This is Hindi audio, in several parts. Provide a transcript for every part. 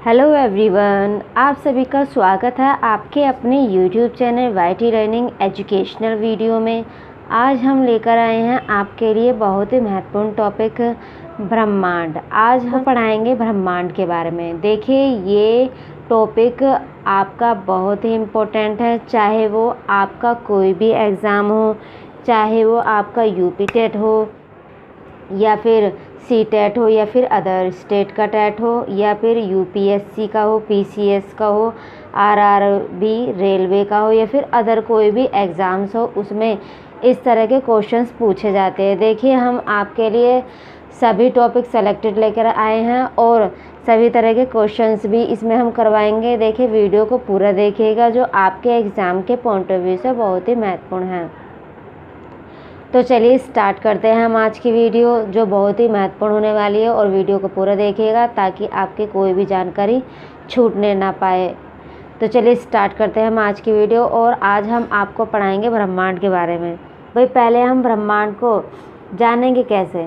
हेलो एवरीवन, आप सभी का स्वागत है आपके अपने YouTube channel YT learning educational video में। आज हम लेकर आए हैं आपके लिए बहुत ही महत्वपूर्ण टॉपिक ब्रह्मांड। आज हम पढ़ाएंगे ब्रह्मांड के बारे में। देखिए, ये टॉपिक आपका बहुत ही इम्पोर्टेंट है, चाहे वो आपका कोई भी एग्ज़ाम हो, चाहे वो आपका यूपी टेट हो या फिर सी टेट हो या फिर अदर स्टेट का टेट हो या फिर यूपीएससी का हो, पीसीएस का हो, आरआरबी रेलवे का हो या फिर अदर कोई भी एग्ज़ाम्स हो, उसमें इस तरह के क्वेश्चंस पूछे जाते हैं। देखिए, हम आपके लिए सभी टॉपिक सेलेक्टेड लेकर आए हैं और सभी तरह के क्वेश्चंस भी इसमें हम करवाएंगे। देखिए, वीडियो को पूरा देखिएगा, जो आपके एग्ज़ाम के पॉइंट ऑफ व्यू से बहुत ही महत्वपूर्ण है। तो चलिए स्टार्ट करते हैं हम आज की वीडियो, जो बहुत ही महत्वपूर्ण होने वाली है, और वीडियो को पूरा देखिएगा ताकि आपकी कोई भी जानकारी छूटने ना पाए। तो चलिए स्टार्ट करते हैं हम आज की वीडियो, और आज हम आपको पढ़ाएंगे ब्रह्मांड के बारे में। भाई, पहले हम ब्रह्मांड को जानेंगे कैसे।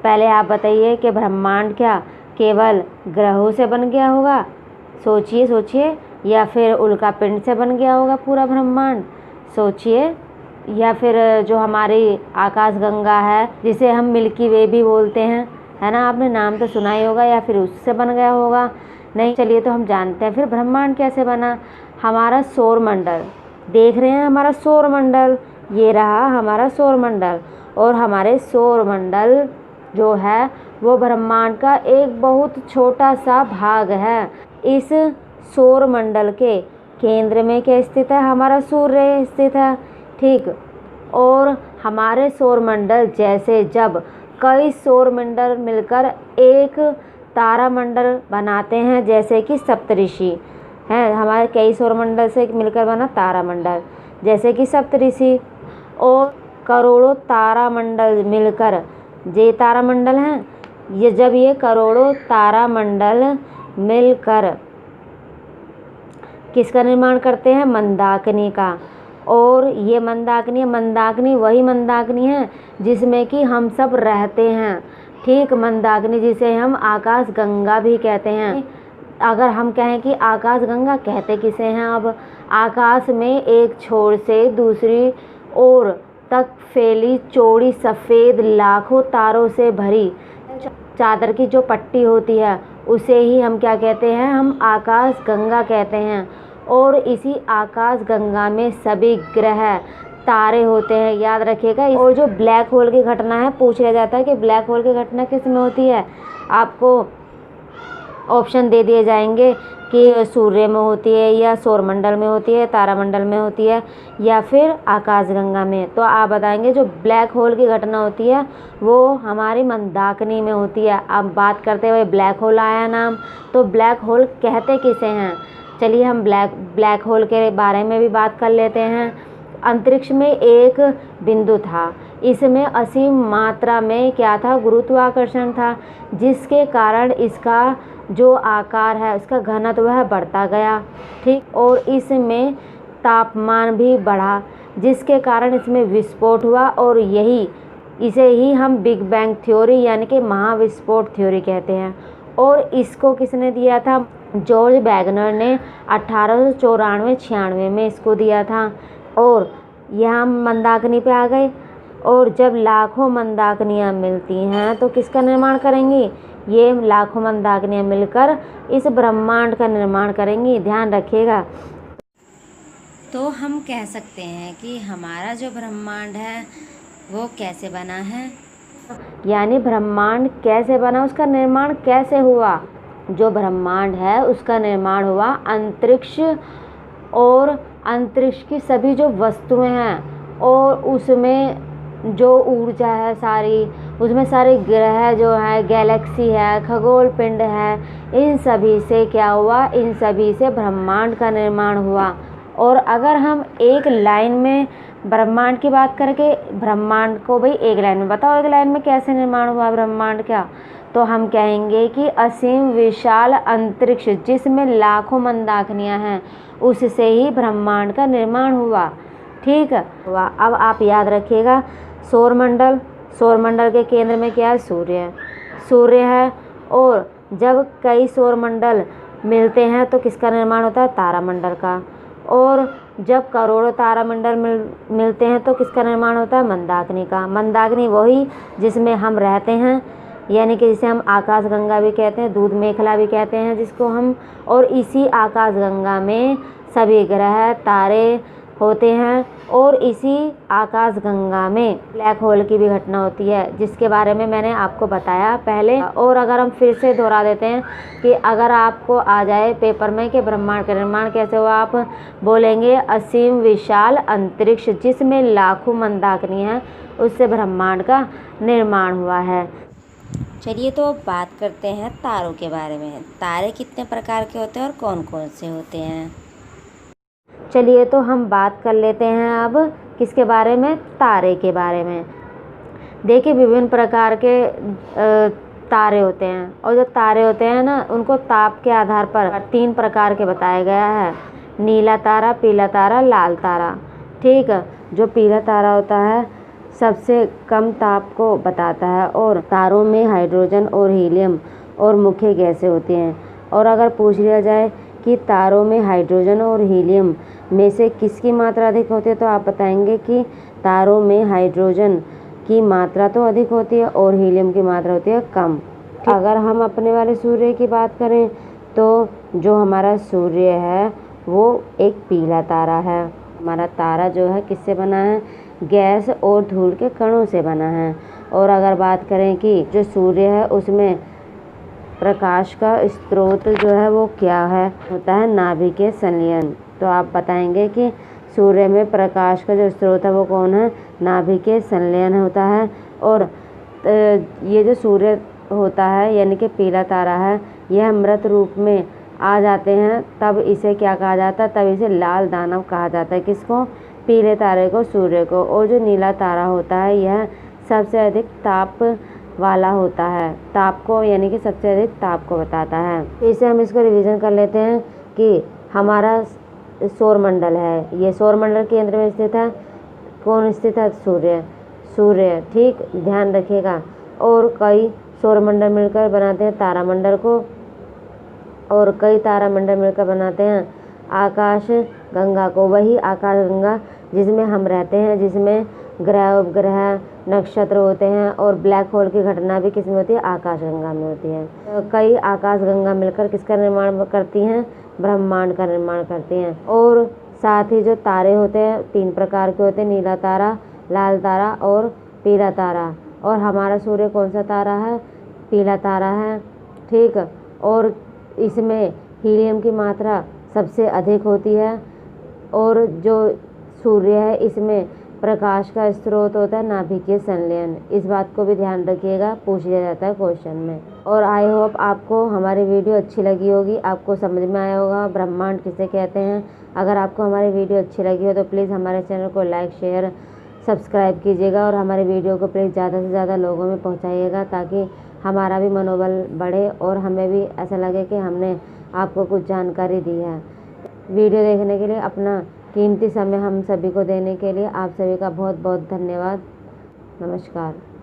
पहले आप बताइए कि ब्रह्मांड क्या केवल ग्रहों से बन गया होगा? सोचिए, या फिर उल्कापिंड से बन गया होगा पूरा ब्रह्मांड? सोचिए। या फिर जो हमारी आकाशगंगा है, जिसे हम मिल्की वे भी बोलते हैं, है ना, आपने नाम तो सुना ही होगा, या फिर उससे बन गया होगा? नहीं। चलिए, तो हम जानते हैं फिर ब्रह्मांड कैसे बना। हमारा सौरमंडल देख रहे हैं, हमारा सौरमंडल, ये रहा हमारा सौरमंडल, और हमारे सौरमंडल जो है वो ब्रह्मांड का एक बहुत छोटा सा भाग है। इस सौरमंडल के केंद्र में क्या स्थित है? हमारा सूर्य स्थित है, ठीक। और हमारे सौरमंडल जैसे जब कई सौरमंडल मिलकर एक तारामंडल बनाते हैं, जैसे कि सप्तऋषि हैं, हमारे कई सौरमंडल से मिलकर बना तारामंडल, जैसे कि सप्तऋषि, और करोड़ों तारामंडल मिलकर ये तारामंडल हैं। ये जब ये करोड़ों तारामंडल मिलकर किसका निर्माण करते हैं? मंदाकिनी का। और ये मंदाकिनी वही मंदाकिनी है जिसमें कि हम सब रहते हैं, ठीक। मंदाकिनी जिसे हम आकाश गंगा भी कहते हैं। अगर हम कहें कि आकाश गंगा, कहते किसे हैं? अब आकाश में एक छोर से दूसरी ओर तक फैली चौड़ी सफ़ेद लाखों तारों से भरी चादर की जो पट्टी होती है, उसे ही हम क्या कहते हैं? हम आकाश गंगा कहते हैं। और इसी आकाश गंगा में सभी ग्रह तारे होते हैं, याद रखिएगा। और जो ब्लैक होल की घटना है, पूछ लिया जाता है कि ब्लैक होल की घटना किस में होती है? आपको ऑप्शन दे दिए जाएंगे कि सूर्य में होती है, या सौरमंडल में होती है, तारामंडल में होती है, या फिर आकाशगंगा में। तो आप बताएंगे जो ब्लैक होल की घटना होती है वो हमारी मंदाकिनी में होती है। अब बात करते हुए ब्लैक होल आया नाम, तो ब्लैक होल कहते किसे हैं? चलिए, हम ब्लैक होल के बारे में भी बात कर लेते हैं। अंतरिक्ष में एक बिंदु था, इसमें असीम मात्रा में क्या था? गुरुत्वाकर्षण था, जिसके कारण इसका जो आकार है, उसका घनत्व वह बढ़ता गया, ठीक। और इसमें तापमान भी बढ़ा, जिसके कारण इसमें विस्फोट हुआ, और इसे ही हम बिग बैंग थ्योरी यानी कि महाविस्फोट थ्योरी कहते हैं। और इसको किसने दिया था? जॉर्ज वैगनर ने 1894-96 में इसको दिया था। और यहाँ मंदाकिनी पे आ गए, और जब लाखों मंदाकिनियाँ मिलती हैं तो किसका निर्माण करेंगी? ये लाखों मंदाकिनियाँ मिलकर इस ब्रह्मांड का निर्माण करेंगी, ध्यान रखिएगा। तो हम कह सकते हैं कि हमारा जो ब्रह्मांड है वो कैसे बना है, यानी ब्रह्मांड कैसे बना, उसका निर्माण कैसे हुआ। जो ब्रह्मांड है उसका निर्माण हुआ अंतरिक्ष, और अंतरिक्ष की सभी जो वस्तुएं हैं, और उसमें जो ऊर्जा है सारी, उसमें सारे ग्रह जो है, गैलेक्सी है, खगोल पिंड है, इन सभी से क्या हुआ? इन सभी से ब्रह्मांड का निर्माण हुआ। और अगर हम एक लाइन में ब्रह्मांड की बात करके, ब्रह्मांड को भाई एक लाइन में बताओ, एक लाइन में कैसे निर्माण हुआ ब्रह्मांड क्या? तो हम कहेंगे कि असीम विशाल अंतरिक्ष जिसमें लाखों मंदाकिनियाँ हैं, उससे ही ब्रह्मांड का निर्माण हुआ, ठीक है। अब आप याद रखिएगा, सौरमंडल के केंद्र में क्या है? सूर्य है। और जब कई सौरमंडल मिलते हैं तो किसका निर्माण होता है? तारामंडल का। और जब करोड़ों तारामंडल मिलते हैं तो किसका निर्माण होता है? मंदाकिनी का। मंदाकिनी वही जिसमें हम रहते हैं, यानी कि जिसे हम आकाशगंगा भी कहते हैं, दूध मेखला भी कहते हैं जिसको हम। और इसी आकाशगंगा में सभी ग्रह तारे होते हैं और इसी आकाशगंगा में ब्लैक होल की भी घटना होती है, जिसके बारे में मैंने आपको बताया पहले। और अगर हम फिर से दोहरा देते हैं कि अगर आपको आ जाए पेपर में कि ब्रह्मांड का निर्माण कैसे हुआ, आप बोलेंगे असीम विशाल अंतरिक्ष जिसमें लाखों मंदाकिनी हैं, उससे ब्रह्मांड का निर्माण हुआ है। चलिए तो अब बात करते हैं तारों के बारे में। तारे कितने प्रकार के होते हैं और कौन कौन से होते हैं? चलिए तो हम बात कर लेते हैं अब किसके बारे में? तारे के बारे में। देखिए विभिन्न प्रकार के तारे होते हैं, और जो तारे होते हैं ना, उनको ताप के आधार पर 3 प्रकार के बताया गया है। नीला तारा, पीला तारा, लाल तारा। ठीक है, जो पीला तारा होता है सबसे कम ताप को बताता है, और तारों में हाइड्रोजन और हीलियम और मुख्य गैसें होती हैं। और अगर पूछ लिया जाए कि तारों में हाइड्रोजन और हीलियम में से किसकी मात्रा अधिक होती है, तो आप बताएंगे कि तारों में हाइड्रोजन की मात्रा तो अधिक होती है और हीलियम की मात्रा होती है कम। अगर हम अपने वाले सूर्य की बात करें तो जो हमारा सूर्य है वो एक पीला तारा है। हमारा तारा जो है किससे बना है? गैस और धूल के कणों से बना है। और अगर बात करें कि जो सूर्य है उसमें प्रकाश का स्रोत जो है वो क्या है? होता है नाभिकीय संलयन। तो आप बताएंगे कि सूर्य में प्रकाश का जो स्रोत है वो कौन है? नाभिकीय संलयन होता है। और ये जो सूर्य होता है यानी कि पीला तारा है, यह मृत रूप में आ जाते हैं तब इसे क्या कहा जाता है? तब इसे लाल दानव कहा जाता है। किसको? पीले तारे को, सूर्य को। और जो नीला तारा होता है यह सबसे अधिक ताप वाला होता है, ताप को यानी कि सबसे अधिक ताप को बताता है। इसे हम इसको रिवीजन कर लेते हैं कि हमारा सौरमंडल है, ये सौरमंडल केंद्र में स्थित है। कौन स्थित है? सूर्य। सूर्य, ठीक, ध्यान रखिएगा। और कई सौरमंडल मिलकर बनाते हैं तारामंडल को, और कई तारामंडल मिलकर बनाते हैं आकाश गंगा को। वही आकाश गंगा जिसमें हम रहते हैं, जिसमें ग्रह उपग्रह नक्षत्र होते हैं, और ब्लैक होल की घटना भी किसमें होती है? आकाश गंगा में होती है। कई आकाश गंगा मिलकर किसका निर्माण करती हैं? ब्रह्मांड का निर्माण करती हैं। और साथ ही जो तारे होते हैं 3 प्रकार के होते हैं, नीला तारा, लाल तारा और पीला तारा। और हमारा सूर्य कौन सा तारा है? पीला तारा है, ठीक। और इसमें हीलियम की मात्रा सबसे अधिक होती है। और जो सूर्य है इसमें प्रकाश का स्रोत होता है नाभिकीय संलयन। इस बात को भी ध्यान रखिएगा, पूछ लिया जाता है क्वेश्चन में। और आई होप आपको हमारी वीडियो अच्छी लगी होगी, आपको समझ में आया होगा ब्रह्मांड किसे कहते हैं। अगर आपको हमारी वीडियो अच्छी लगी हो तो प्लीज़ हमारे चैनल को लाइक, शेयर, सब्सक्राइब कीजिएगा, और हमारी वीडियो को प्लीज़ ज़्यादा से ज़्यादा लोगों में पहुँचाइएगा, ताकि हमारा भी मनोबल बढ़े और हमें भी ऐसा लगे कि हमने आपको कुछ जानकारी दी है। वीडियो देखने के लिए, अपना कीमती समय हम सभी को देने के लिए आप सभी का बहुत बहुत धन्यवाद। नमस्कार।